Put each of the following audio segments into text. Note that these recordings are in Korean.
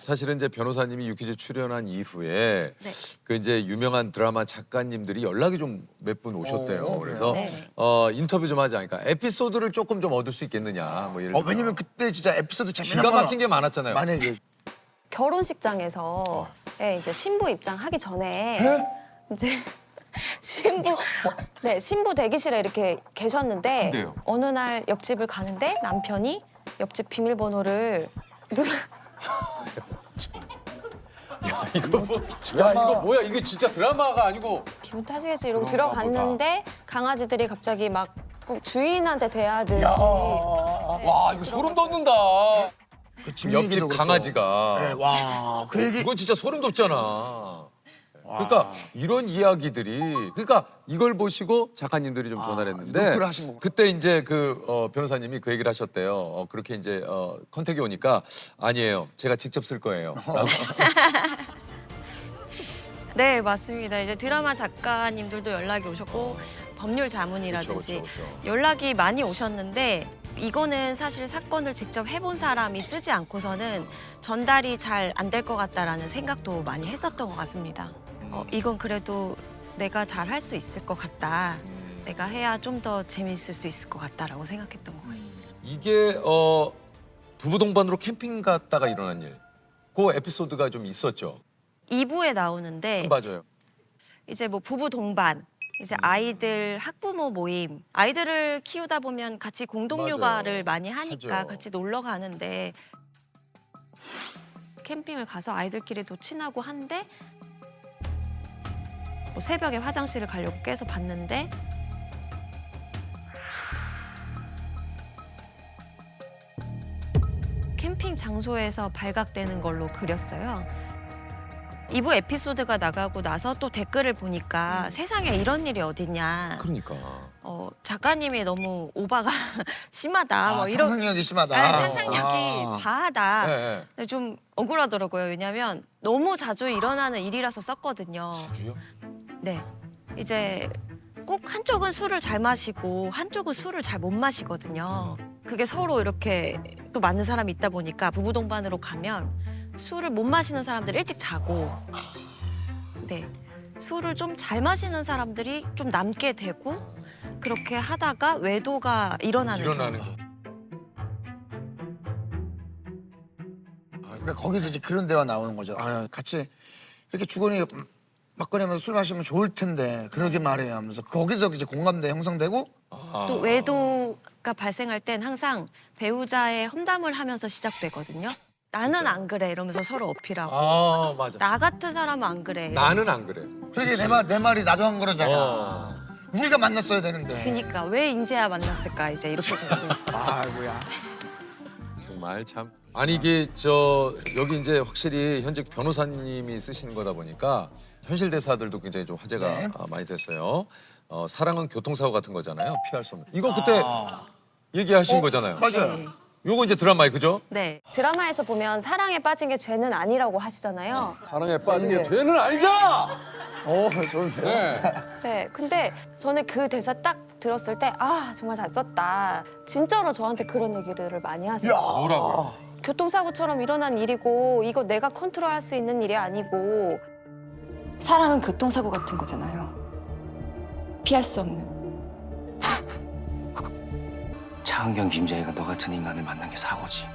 사실은 이제 변호사님이 유퀴즈 출연한 이후에 네. 그 이제 유명한 드라마 작가님들이 연락이 좀 몇 분 오셨대요. 그래서 네. 인터뷰 좀 하자. 그러니까 에피소드를 조금 좀 얻을 수 있겠느냐. 뭐 예를 들어. 왜냐면 그때 진짜 에피소드 재미난 기가 거 막힌 게 많았잖아요. 만약에 결혼식장에서 이제 신부 입장하기 전에 에? 이제 신부 대기실에 이렇게 계셨는데 근데요? 어느 날 옆집을 가는데 남편이 옆집 비밀번호를 이거 뭐? 야 이거 뭐야? 이게 진짜 드라마가 아니고. 기분 탓이겠지 이러고 그런가 들어갔는데 강아지들이 갑자기 막 주인한테 대하듯 와 이거 소름 돋는다. 그 집 옆집 얘기도 그렇고. 강아지가. 네, 와, 그 얘기 이건 진짜 소름 돋잖아. 그러니까 이런 이야기들이 그러니까 이걸 보시고 작가님들이 좀 전화를 했는데 노크를 하신 거구나. 그때 이제 그 변호사님이 그 얘기를 하셨대요. 그렇게 이제 컨택이 오니까 아니에요. 제가 직접 쓸 거예요. 라고. 네 맞습니다. 이제 드라마 작가님들도 연락이 오셨고 법률 자문이라든지 그쵸, 그쵸, 그쵸. 연락이 많이 오셨는데 이거는 사실 사건을 직접 해본 사람이 쓰지 않고서는 전달이 잘 안 될 것 같다라는 생각도 많이 했었던 것 같습니다. 이건 그래도 내가 잘 할 수 있을 것 같다. 내가 해야 좀 더 재미있을 수 있을 것 같다라고 생각했던 것 같아요. 이게 부부 동반으로 캠핑 갔다가 일어난 일. 그 에피소드가 좀 있었죠. 2부에 나오는데 맞아요. 이제 뭐 부부 동반, 이제 아이들 학부모 모임, 아이들을 키우다 보면 같이 공동육아를 맞아요. 많이 하니까 하죠. 같이 놀러 가는데 캠핑을 가서 아이들끼리도 친하고 한데 뭐 새벽에 화장실을 가려고 깨서 봤는데 캠핑 장소에서 발각되는 걸로 그렸어요. 2부 에피소드가 나가고 나서 또 댓글을 보니까 세상에 이런 일이 어딨냐. 그러니까. 작가님이 너무 오바가 심하다. 뭐 이런 상상력이 심하다. 상상력이 과하다. 네, 네. 근데 좀 억울하더라고요. 왜냐면 너무 자주 일어나는 일이라서 썼거든요. 주요? 네. 이제 꼭 한쪽은 술을 잘 마시고 한쪽은 술을 잘 못 마시거든요. 그게 서로 이렇게 또 맞는 사람이 있다 보니까 부부 동반으로 가면 술을 못 마시는 사람들이 일찍 자고 네. 술을 좀 잘 마시는 사람들이 좀 남게 되고 그렇게 하다가 외도가 일어나는 일어나는 경우가. 게. 그러니까 거기서 이제 그런 대화 나오는 거죠. 아, 같이 이렇게 주거니 막걸리하면서 술 마시면 좋을 텐데 그러게 말해요 하면서 거기서 이제 공감대 형성되고 또 외도가 발생할 땐 항상 배우자의 험담을 하면서 시작되거든요. 나는 안 그래 이러면서 서로 어필하고 맞아. 나 같은 사람은 안 그래. 나는 안 그래. 그러게 내 말이 나도 한 거라잖아. 우리가 만났어야 되는데. 그러니까 왜 인제야 만났을까 이제 이렇게 되고. 아이고야. 정말 참. 아니 이게 여기 이제 확실히 현직 변호사님이 쓰시는 거다 보니까 현실 대사들도 굉장히 좀 화제가 네. 많이 됐어요. 사랑은 교통사고 같은 거잖아요. 피할 수 없는. 이거 그때 얘기하신 거잖아요. 맞아요. 네. 요거 이제 드라마에 그죠? 네. 드라마에서 보면 사랑에 빠진 게 죄는 아니라고 하시잖아요. 사랑에 빠진 게 죄는 아니잖아. 좋은데. 네. 네. 근데 저는 그 대사 딱 들었을 때 아 정말 잘 썼다. 진짜로 저한테 그런 얘기를 많이 하세요. 뭐라고요? 교통사고처럼 일어난 일이고 이거 내가 컨트롤할 수 있는 일이 아니고 사랑은 교통사고 같은 거잖아요. 피할 수 없는. 차은경 김재희가 너 같은 인간을 만난 게 사고지.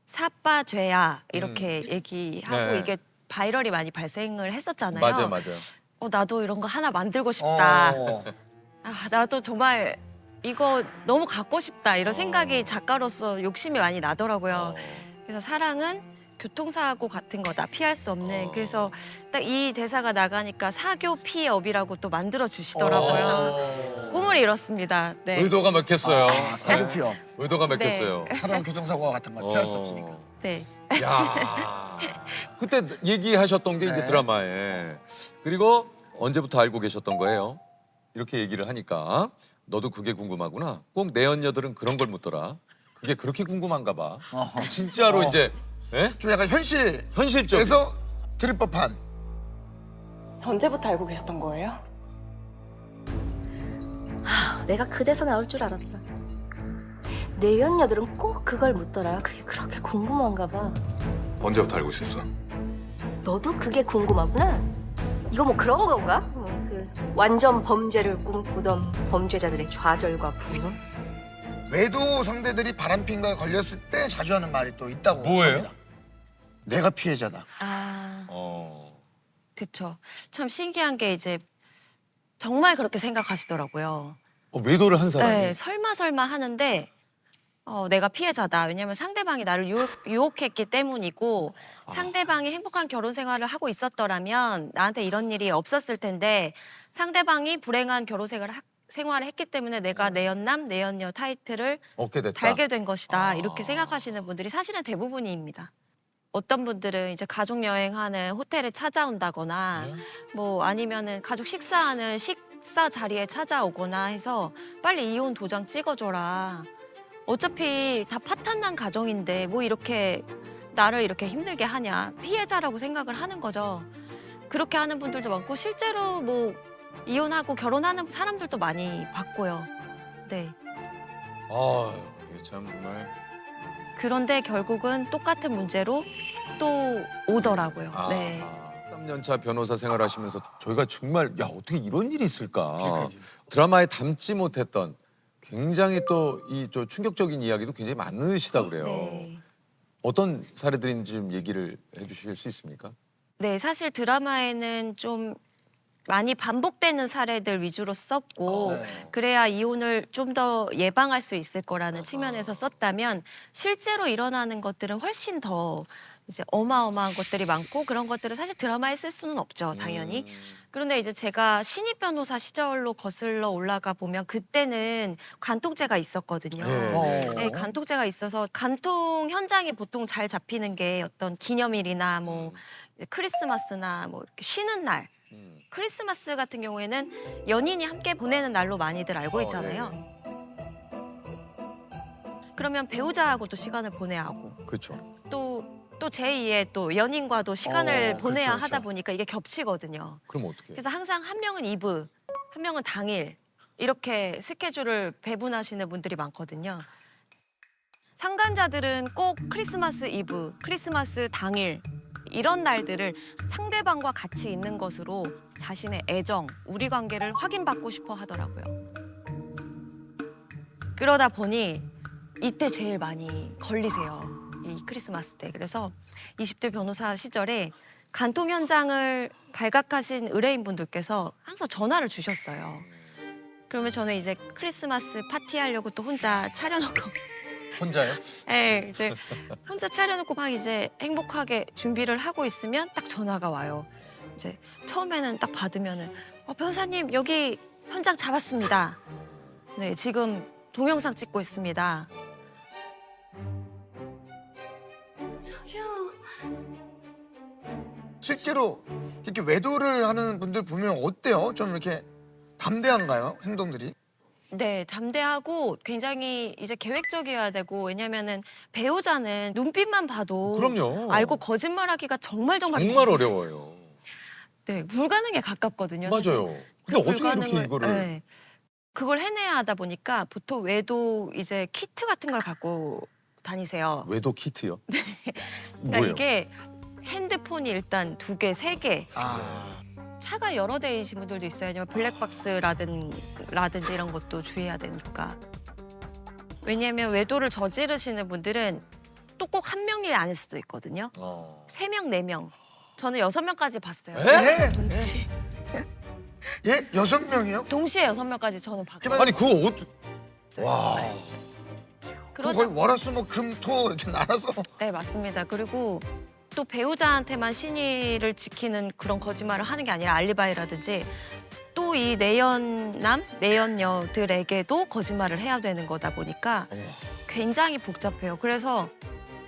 사빠죄야 이렇게 얘기하고 네. 이게 바이럴이 많이 발생을 했었잖아요. 맞아요. 나도 이런 거 하나 만들고 싶다. 어. 나도 정말 이거 너무 갖고 싶다 이런 생각이 작가로서 욕심이 많이 나더라고요. 그래서 사랑은 교통사고 같은 거다 피할 수 없는. 그래서 딱 이 대사가 나가니까 사교 피업이라고 또 만들어 주시더라고요. 꿈을 이뤘습니다. 네. 의도가 맥혔어요. 사교 피업. 의도가 맥혔어요. 사람 교통사고와 같은 거 피할 수 없으니까. 네. 야. 그때 얘기하셨던 게 이제 네. 드라마에. 그리고 언제부터 알고 계셨던 거예요? 이렇게 얘기를 하니까 너도 그게 궁금하구나. 꼭 내연녀들은 그런 걸 묻더라. 그게 그렇게 궁금한가 봐. 진짜로 이제 예? 좀 약간 현실적에서 현실적. 들을 법한. 언제부터 알고 계셨던 거예요? 내가 그 대사 나올 줄 알았다. 내연녀들은 꼭 그걸 묻더라. 그게 그렇게 궁금한가 봐. 언제부터 알고 있었어? 너도 그게 궁금하구나. 이거 뭐 그런 건가? 그 완전 범죄를 꿈꾸던 범죄자들의 좌절과 분노? 외도 상대들이 바람핀 거에 걸렸을 때 자주 하는 말이 또 있다고 뭐예요? 합니다. 내가 피해자다. 아, 어. 그쵸. 참 신기한 게 이제 정말 그렇게 생각하시더라고요. 외도를 한 사람이. 네, 설마 하는데 내가 피해자다. 왜냐면 상대방이 나를 유혹했기 때문이고 상대방이 행복한 결혼 생활을 하고 있었더라면 나한테 이런 일이 없었을 텐데 상대방이 불행한 결혼 생활을 했기 때문에 내가 내연남, 내연녀 타이틀을 얻게 됐다. 달게 된 것이다. 이렇게 생각하시는 분들이 사실은 대부분입니다. 어떤 분들은 이제 가족 여행하는 호텔에 찾아온다거나 뭐 아니면은 가족 식사하는 식사 자리에 찾아오거나 해서 빨리 이혼 도장 찍어줘라. 어차피 다 파탄난 가정인데 뭐 이렇게 나를 이렇게 힘들게 하냐. 피해자라고 생각을 하는 거죠. 그렇게 하는 분들도 많고 실제로 뭐 이혼하고 결혼하는 사람들도 많이 봤고요. 네. 아, 이게 참 정말. 그런데 결국은 똑같은 문제로 또 오더라고요. 아, 네. 3년차 변호사 생활하시면서 저희가 정말 야 어떻게 이런 일이 있을까? 그러니까요. 드라마에 담지 못했던 굉장히 또 이 충격적인 이야기도 굉장히 많으시다 그래요. 네. 어떤 사례들인지 좀 얘기를 해주실 수 있습니까? 네, 사실 드라마에는 좀 많이 반복되는 사례들 위주로 썼고 네. 그래야 이혼을 좀 더 예방할 수 있을 거라는 측면에서 썼다면 실제로 일어나는 것들은 훨씬 더 이제 어마어마한 것들이 많고 그런 것들을 사실 드라마에 쓸 수는 없죠, 당연히. 그런데 이제 제가 신입 변호사 시절로 거슬러 올라가 보면 그때는 간통죄가 있었거든요. 네. 네, 간통죄가 있어서 간통 현장이 보통 잘 잡히는 게 어떤 기념일이나 뭐 이제 크리스마스나 뭐 이렇게 쉬는 날. 크리스마스 같은 경우에는 연인이 함께 보내는 날로 많이들 알고 있잖아요. 그러면 배우자하고도 시간을 보내야 하고 그렇죠. 또 제2의 또 연인과도 시간을 보내야 그렇죠, 하다 그렇죠. 보니까 이게 겹치거든요. 그럼 어떻게? 그래서 항상 한 명은 이브, 한 명은 당일 이렇게 스케줄을 배분하시는 분들이 많거든요. 상간자들은 꼭 크리스마스 이브, 크리스마스 당일 이런 날들을 상대방과 같이 있는 것으로 자신의 애정, 우리 관계를 확인받고 싶어 하더라고요. 그러다 보니 이때 제일 많이 걸리세요. 이 크리스마스 때. 그래서 20대 변호사 시절에 간통 현장을 발각하신 의뢰인분들께서 항상 전화를 주셨어요. 그러면 저는 이제 크리스마스 파티하려고 또 혼자 차려놓고 혼자요? 네, 이제 혼자 차려놓고 막 이제 행복하게 준비를 하고 있으면 딱 전화가 와요. 이제 처음에는 딱 받으면은 변호사님 여기 현장 잡았습니다. 네, 지금 동영상 찍고 있습니다. 저기요. 실제로 이렇게 외도를 하는 분들 보면 어때요? 좀 이렇게 담대한가요? 행동들이? 네, 담대하고 굉장히 이제 계획적이어야 되고 왜냐면은 배우자는 눈빛만 봐도 그럼요. 알고 거짓말하기가 정말 정말 어려워요. 네, 불가능에 가깝거든요. 사실. 맞아요. 근데 그 어떻게 이렇게 불가능을- 이거를? 네. 그걸 해내야 하다 보니까 보통 외도 이제 키트 같은 걸 갖고 다니세요. 외도 키트요? 그러니까 뭐예요? 이게 핸드폰이 일단 2개, 3개. 아, 차가 여러 대이신 분들도 있어요. 아니면 블랙박스라든지 이런 것도 주의해야 되니까. 왜냐하면 외도를 저지르시는 분들은 또 꼭 한 명이 아닐 수도 있거든요. 3명, 4명. 저는 6명까지 봤어요. 에? 동시에. 예? 6명이요? 동시에 6명까지 저는 봤거든요. 아니 그거 와. 그럼 거의 월화수목금토 이렇게 나눠서 네, 맞습니다. 그리고 또 배우자한테만 신의를 지키는 그런 거짓말을 하는 게 아니라 알리바이라든지 또 이 내연남, 내연녀들에게도 거짓말을 해야 되는 거다 보니까 굉장히 복잡해요. 그래서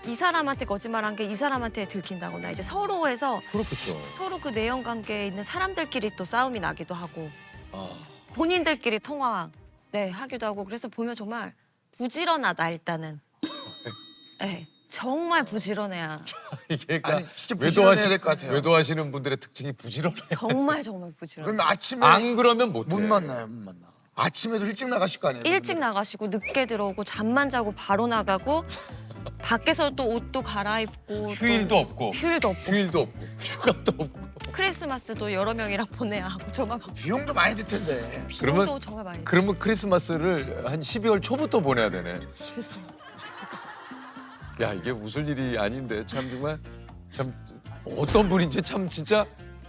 이 사람한테 거짓말한 게 이 사람한테 들킨다거나 이제 서로 해서 그렇겠죠. 서로 그 내연 관계에 있는 사람들끼리 또 싸움이 나기도 하고 아. 본인들끼리 통화 하기도 하고 그래서 보면 정말 부지런하다 일단은. 네, 정말 부지런해야. 이게 아니 진짜 부지런해야 될 것 같아요. 외도하시는 분들의 특징이 부지런해요. 정말 부지런해. 그럼 아침에 안 그러면 못해. 못 만나요, 못 만나. 아침에도 일찍 나가실 거 아니에요? 일찍 나가시고 늦게 들어오고 잠만 자고 바로 나가고 밖에서 또 옷도 갈아입고 휴일도 또 없고. 휴일도 없고 휴일도 없고. 휴가도 없고. 크리스마스도 여러 명이랑 보내야 하고 저만 막 비용도 많이 들 텐데. 그러면- 비용도 정말 많이 그러면 크리스마스를 한 12월 초부터 보내야 되네. 들었어요. 야, 이게 웃을 일이 아닌데 참 정말 참 어떤 분인지 참 진짜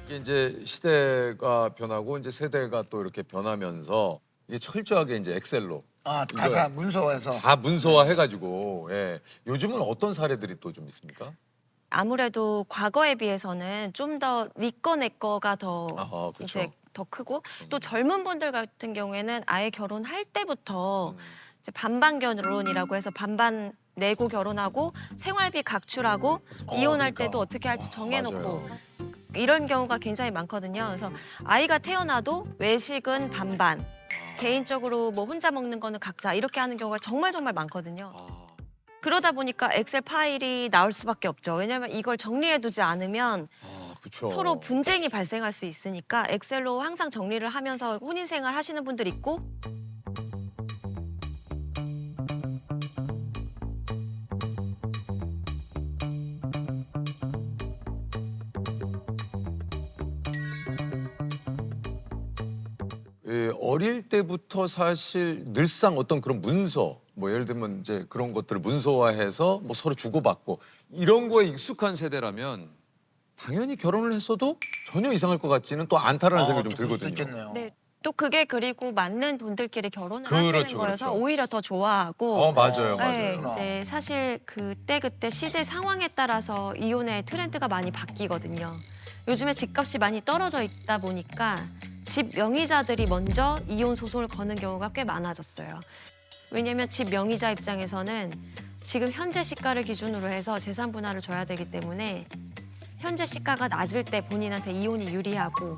이게 이제 시대가 변하고 이제 세대가 또 이렇게 변하면서 이게 철저하게 이제 엑셀로 아 가사 문서화해서. 다 문서화 해가지고 예. 요즘은 어떤 사례들이 또 좀 있습니까? 아무래도 과거에 비해서는 좀 더 네 거 내 거가 더 아하, 그쵸. 이제 더 크고 또 젊은 분들 같은 경우에는 아예 결혼할 때부터 이제 반반 결혼이라고 해서 반반 내고 결혼하고 생활비 각출하고 이혼할 그러니까. 때도 어떻게 할지 정해놓고 맞아요. 이런 경우가 굉장히 많거든요. 그래서 아이가 태어나도 외식은 반반, 개인적으로 뭐 혼자 먹는 거는 각자 이렇게 하는 경우가 정말 많거든요. 아, 그러다 보니까 엑셀 파일이 나올 수밖에 없죠. 왜냐하면 이걸 정리해두지 않으면 그렇죠. 서로 분쟁이 발생할 수 있으니까 엑셀로 항상 정리를 하면서 혼인 생활 하시는 분들 있고 예, 어릴 때부터 사실 늘상 어떤 그런 문서, 뭐 예를 들면 이제 그런 것들을 문서화해서 뭐 서로 주고받고 이런 거에 익숙한 세대라면 당연히 결혼을 했어도 전혀 이상할 것 같지는 또 않다라는 생각이 좀 또 그럴 수도 들거든요. 있겠네요. 네, 또 그게 그리고 맞는 분들끼리 결혼을 하시는 그렇죠, 거여서 그렇죠. 오히려 더 좋아하고 맞아요, 네, 맞아요. 이제 사실 그때 시대 상황에 따라서 이혼의 트렌드가 많이 바뀌거든요. 요즘에 집값이 많이 떨어져 있다 보니까 집 명의자들이 먼저 이혼 소송을 거는 경우가 꽤 많아졌어요. 왜냐하면 집 명의자 입장에서는 지금 현재 시가를 기준으로 해서 재산 분할을 줘야 되기 때문에 현재 시가가 낮을 때 본인한테 이혼이 유리하고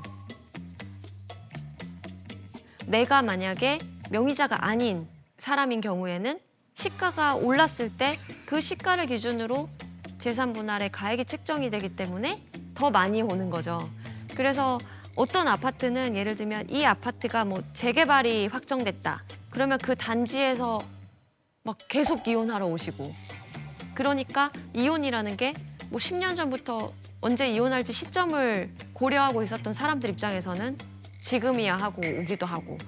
내가 만약에 명의자가 아닌 사람인 경우에는 시가가 올랐을 때 그 시가를 기준으로 재산 분할의 가액이 책정이 되기 때문에 더 많이 오는 거죠. 그래서 어떤 아파트는 예를 들면 이 아파트가 뭐 재개발이 확정됐다. 그러면 그 단지에서 막 계속 이혼하러 오시고. 그러니까 이혼이라는 게 뭐 10년 전부터 언제 이혼할지 시점을 고려하고 있었던 사람들 입장에서는 지금이야 하고 오기도 하고.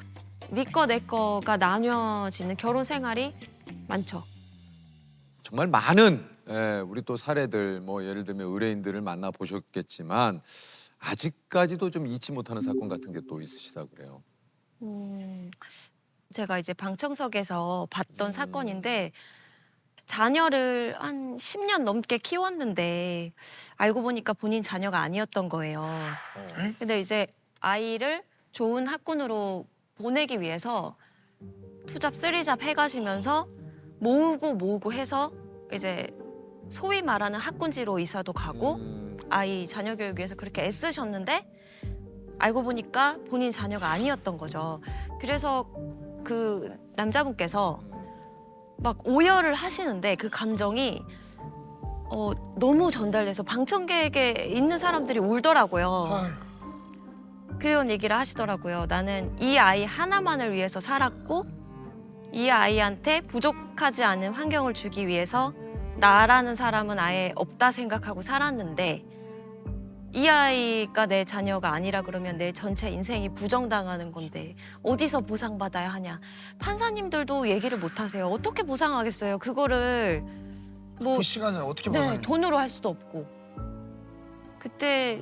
네 거 내 거가 나뉘어지는 결혼 생활이 많죠. 정말 많은 우리 또 사례들 뭐 예를 들면 의뢰인들을 만나 보셨겠지만 아직까지도 좀 잊지 못하는 사건 같은 게 또 있으시다 그래요. 제가 이제 방청석에서 봤던 사건인데 자녀를 한 10년 넘게 키웠는데 알고 보니까 본인 자녀가 아니었던 거예요. 근데 이제 아이를 좋은 학군으로 보내기 위해서 투잡, 쓰리잡 해가시면서 모으고 해서 이제 소위 말하는 학군지로 이사도 가고 아이 자녀 교육 위해서 그렇게 애쓰셨는데 알고 보니까 본인 자녀가 아니었던 거죠. 그래서 그 남자분께서 막 오열을 하시는데 그 감정이 너무 전달돼서 방청객에 있는 사람들이 울더라고요. 그런 얘기를 하시더라고요. 나는 이 아이 하나만을 위해서 살았고 이 아이한테 부족하지 않은 환경을 주기 위해서 나라는 사람은 아예 없다 생각하고 살았는데 이 아이가 내 자녀가 아니라 그러면 내 전체 인생이 부정당하는 건데 어디서 보상받아야 하냐. 판사님들도 얘기를 못 하세요. 어떻게 보상하겠어요. 그거를 뭐 그 시간을 어떻게 네, 보상해? 돈으로 할 수도 없고. 그때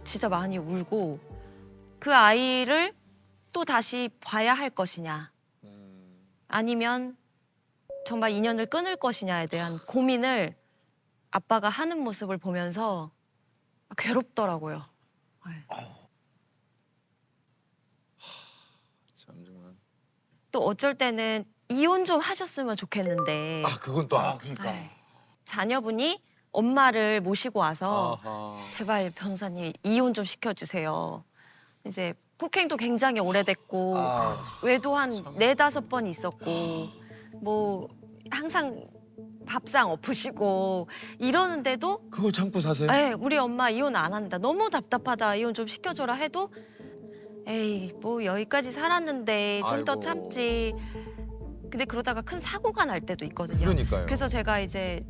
진짜 많이 울고 그 아이를 또 다시 봐야 할 것이냐 아니면 정말 인연을 끊을 것이냐에 대한 고민을 아빠가 하는 모습을 보면서 괴롭더라고요. 참 정말. 또 어쩔 때는 이혼 좀 하셨으면 좋겠는데 그건 또 그러니까. 자녀분이 엄마를 모시고 와서 아하. 제발 변호사님 이혼 좀 시켜주세요. 이제 폭행도 굉장히 오래됐고 외도 한 4-5번 있었고 뭐 항상 밥상 엎으시고 이러는데도 그거 참고 사세요? 에이, 우리 엄마 이혼 안 한다. 너무 답답하다. 이혼 좀 시켜줘라 해도 에이 뭐 여기까지 살았는데 좀 더 아이고. 참지. 근데 그러다가 큰 사고가 날 때도 있거든요. 그러니까요. 그래서 제가 이제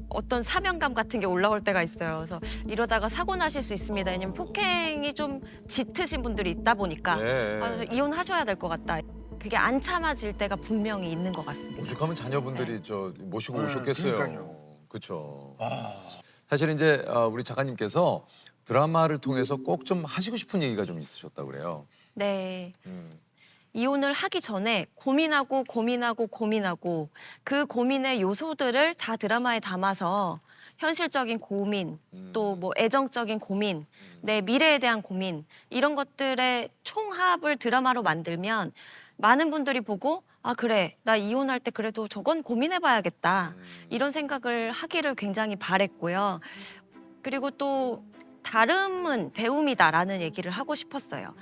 어떤 사명감 같은 게 올라올 때가 있어요. 그래서 이러다가 사고 나실 수 있습니다. 왜냐면 폭행이 좀 짙으신 분들이 있다 보니까 예. 그래서 이혼하셔야 될 것 같다. 그게 안 참아질 때가 분명히 있는 것 같습니다. 오죽하면 자녀분들이 저 모시고 오셨겠어요. 그러니까요. 그렇죠. 아, 사실 이제 우리 작가님께서 드라마를 통해서 꼭 좀 하시고 싶은 얘기가 좀 있으셨다고 그래요. 네. 음. 이혼을 하기 전에 고민하고 그 고민의 요소들을 다 드라마에 담아서 현실적인 고민, 또 뭐 애정적인 고민, 내 미래에 대한 고민 이런 것들의 총합을 드라마로 만들면 많은 분들이 보고 아 그래 나 이혼할 때 그래도 저건 고민해봐야겠다 이런 생각을 하기를 굉장히 바랬고요. 그리고 또 다름은 배움이다라는 얘기를 하고 싶었어요.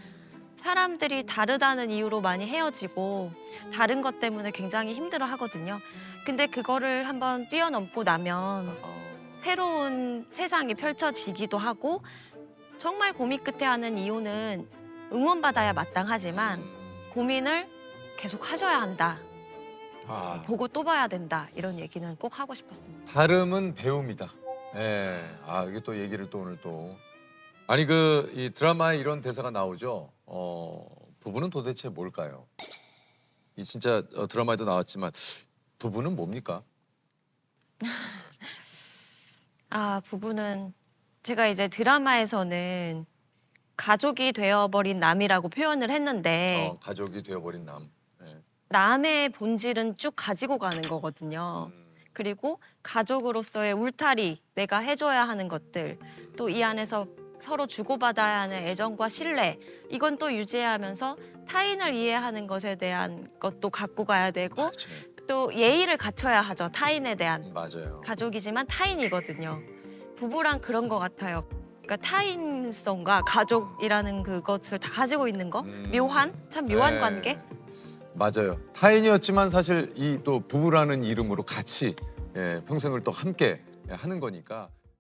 사람들이 다르다는 이유로 많이 헤어지고 다른 것 때문에 굉장히 힘들어 하거든요. 근데 그거를 한번 뛰어넘고 나면 새로운 세상이 펼쳐지기도 하고 정말 고민 끝에 하는 이혼은 응원받아야 마땅하지만 고민을 계속 하셔야 한다. 아, 보고 또 봐야 된다. 이런 얘기는 꼭 하고 싶었습니다. 다름은 배움이다. 예. 아 이게 또 얘기를 또 오늘 또 아니 그 이 드라마에 이런 대사가 나오죠. 부부는 도대체 뭘까요? 이 진짜 드라마에도 나왔지만 부부는 뭡니까? 아, 부부는 제가 이제 드라마에서는 가족이 되어버린 남이라고 표현을 했는데 가족이 되어버린 남. 예. 남의 본질은 쭉 가지고 가는 거거든요. 그리고 가족으로서의 울타리, 내가 해줘야 하는 것들, 또 이 안에서 서로 주고받아야 하는 애정과 신뢰, 이건 또 유지하면서 타인을 이해하는 것에 대한 것도 갖고 가야 되고 맞아요. 또 예의를 갖춰야 하죠. 타인에 대한. 맞아요. 가족이지만 타인이거든요. 부부랑 그런 것 같아요. 그러니까 타인성과 가족이라는 그것을 다 가지고 있는 거, 묘한, 참 묘한 네. 관계. 맞아요. 타인이었지만 사실 이 또 부부라는 이름으로 같이 평생을 또 함께 하는 거니까.